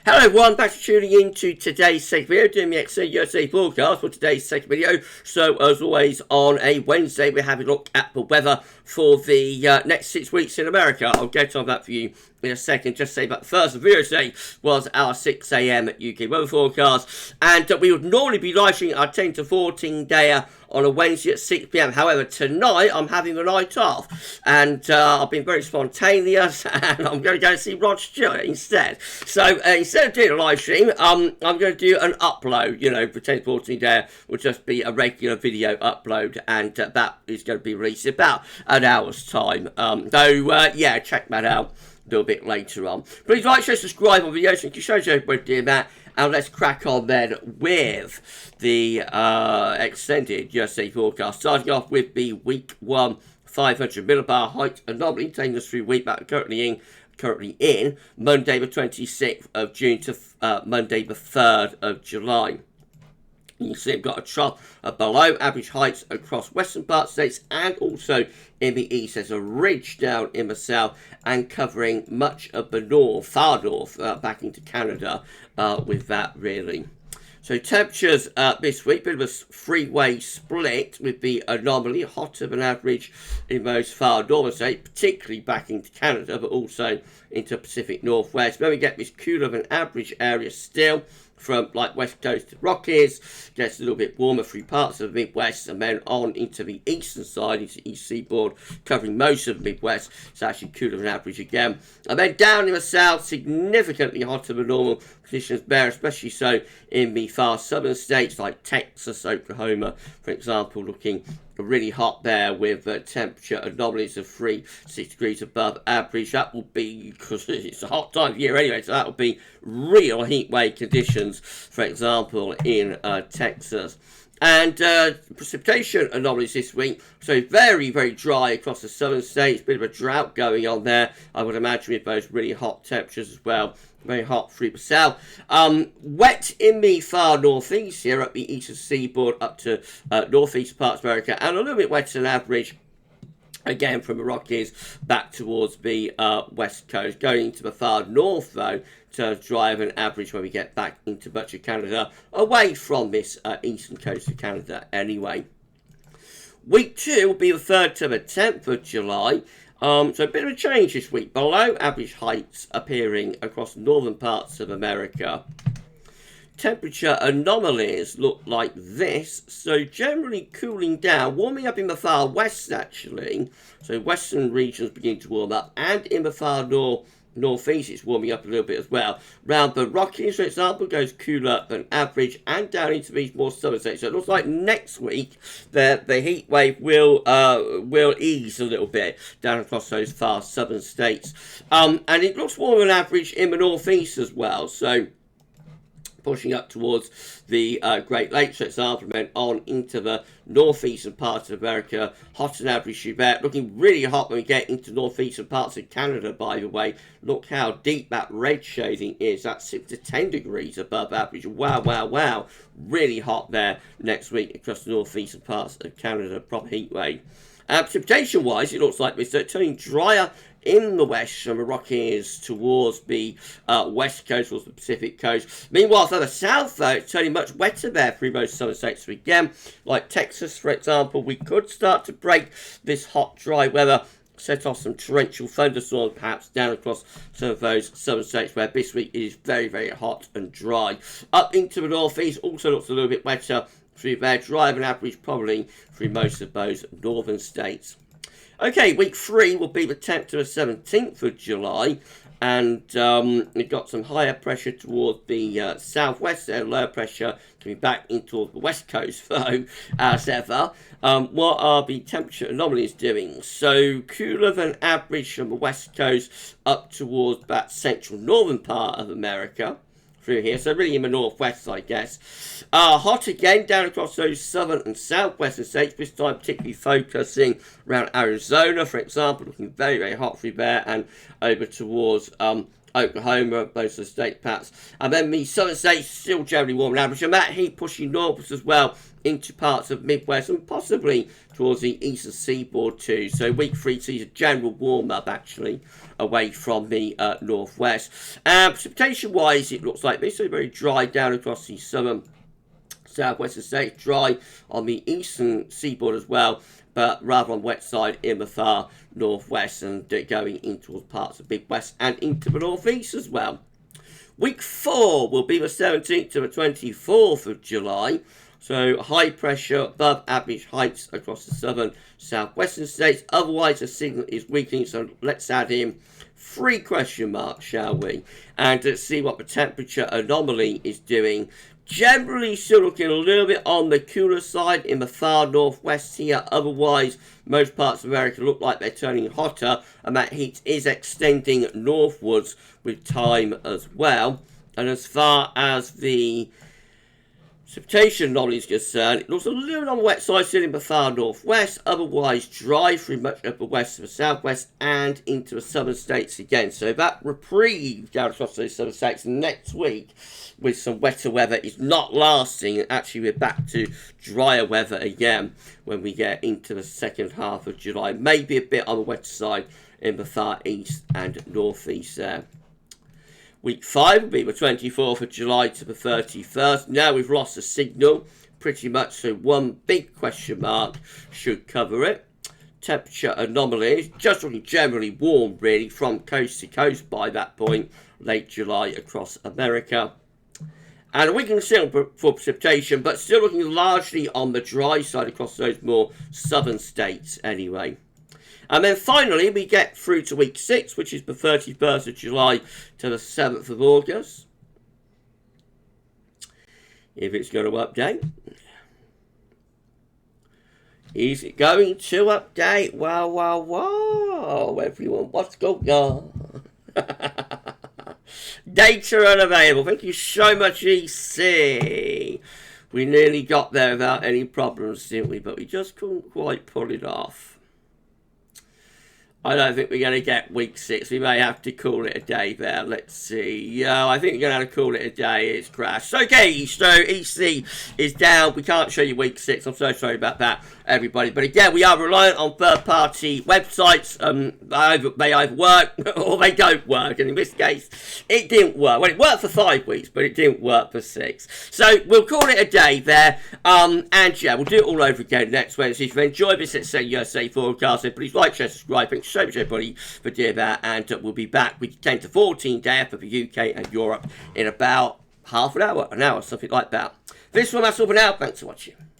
Hello everyone, thanks for tuning in to today's second video, doing the USA forecast for today's second video. So as always on a Wednesday we're having a look at the weather for the next 6 weeks in America. I'll get on that for you in a second. Just say that the first video today was our 6 AM UK weather forecast, and we would normally be live streaming our 10 to 14 dayer on a Wednesday at 6 PM. However, tonight I'm having the night off, and I've been very spontaneous, and I'm going to go see Rod Stewart instead. So instead of doing a live stream, I'm going to do an upload. You know, for 10 to 14 dayer will just be a regular video upload, and that is going to be released in about an hour's time. Yeah, check that out a little bit later on. Please like, share, subscribe on videos. Thank you so much for doing that. And let's crack on then with the extended USA forecast. Starting off with the week 1 500 millibar height anomaly, taking us through week that we're currently in Monday the 26th of June to Monday the 3rd of July. You can see we've got a trough of below average heights across western parts of states and also in the east. There's a ridge down in the south and covering much of the north, far north, back into Canada with that really. So temperatures this week, bit of a three-way split with the anomaly, hotter than average in most far northern states, particularly back into Canada, but also into Pacific Northwest. Then we get this cooler than average area still, from like west coast to Rockies, gets a little bit warmer through parts of the Midwest, and then on into the eastern side, into the east seaboard, covering most of the Midwest. It's actually cooler than average again. And then down in the south, significantly hotter than normal conditions there, especially so in the far southern states like Texas, Oklahoma, for example, looking really hot there with temperature anomalies of 3-6 degrees above average. That will be, because it's a hot time of year anyway, so that will be real heat wave conditions, for example, in Texas. And precipitation anomalies this week, so very, very dry across the southern states, bit of a drought going on there, I would imagine, with those really hot temperatures as well. Very hot through the south. Wet in the far northeast here at the eastern seaboard up to northeast parts of America, and a little bit wetter than average again from the Rockies back towards the west coast. Going into the far north though, to drive an average when we get back into much of Canada, away from this eastern coast of Canada anyway. Week 2 will be the 3rd to the 10th of July. So a bit of a change this week. Below average heights appearing across northern parts of America. Temperature anomalies look like this. So generally cooling down, warming up in the far west actually. So western regions begin to warm up, and in the far northeast it's warming up a little bit as well. Round the Rockies, for example, goes cooler than average, and down into these more southern states. So it looks like next week the heat wave will ease a little bit down across those far southern states. And it looks warmer than average in the northeast as well. So pushing up towards the Great Lakes, for example, and then on into the northeastern parts of America. Hotter than average through there. Looking really hot when we get into northeastern parts of Canada, by the way. Look how deep that red shading is. That's 6 to 10 degrees above average. Wow, wow, wow. Really hot there next week across the northeastern parts of Canada. Proper heat wave. Precipitation-wise, it looks like we're turning drier in the west from the Rockies towards the west coast, towards the Pacific coast. Meanwhile, further south, though, it's turning much wetter there through most southern states again. Like Texas, for example, we could start to break this hot, dry weather, set off some torrential thunderstorms, perhaps down across some of those southern states where this week it is very, very hot and dry. Up into the northeast, also looks a little bit wetter through there, drier than average probably through most of those northern states. Okay, week 3 will be the 10th to the 17th of July, and we've got some higher pressure towards the southwest there, lower pressure coming back in towards the west coast, though, as ever. What are the temperature anomalies doing? So, cooler than average from the west coast up towards that central northern part of America. Through here, so really in the northwest, I guess. Hot again down across those southern and southwestern states, this time particularly focusing around Arizona, for example, looking very, very hot through there, and over towards Oklahoma, most of the state perhaps. And then the southern states still generally warm and average. And that heat pushing northwards as well into parts of Midwest and possibly towards the eastern seaboard too. So week 3 sees a general warm up actually away from the northwest. Precipitation wise, it looks like this, so very dry down across the southern southwestern states, dry on the eastern seaboard as well, but rather on wet side in the far northwest and going into towards parts of Midwest and into the northeast as well. Week 4 will be the 17th to the 24th of July. So high pressure above average heights across the southern southwestern states. Otherwise the signal is weakening, so let's add in 3 question marks, shall we? And let's see what the temperature anomaly is doing. Generally still looking a little bit on the cooler side in the far northwest here. Otherwise, most parts of America look like they're turning hotter, and that heat is extending northwards with time as well. And as far as the precipitation anomaly is concerned, it looks a little bit on the wet side still in the far northwest, otherwise dry through much of the west and the southwest and into the southern states again. So that reprieve down across those southern states next week with some wetter weather is not lasting, and actually we're back to drier weather again when we get into the second half of July. Maybe a bit on the wetter side in the far east and northeast there. Week 5 will be the 24th of July to the 31st. Now we've lost the signal pretty much, so one big question mark should cover it. Temperature anomalies, just looking generally warm really from coast to coast by that point, late July across America. And a weakening signal for precipitation, but still looking largely on the dry side across those more southern states anyway. And then finally, we get through to week 6, which is the 31st of July to the 7th of August. If it's going to update. Is it going to update? Wow, everyone, what's going on? Data unavailable. Thank you so much, EC. We nearly got there without any problems, didn't we? But we just couldn't quite pull it off. I don't think we're going to get week 6. We may have to call it a day there. Let's see. I think we're going to have to call it a day. It's crashed. Okay, so EC is down. We can't show you week 6. I'm so sorry about that, everybody. But again, we are reliant on third-party websites. They either work or they don't work. And in this case, it didn't work. Well, it worked for 5 weeks, but it didn't work for 6. So we'll call it a day there. And yeah, we'll do it all over again next Wednesday. If you enjoyed this, let's say USA forecast, then please like, share, subscribe. Thanks so much, everybody, for doing that. And we'll be back with 10 to 14 day for the UK and Europe in about half an hour, something like that. This one, that's all for now. Thanks for watching.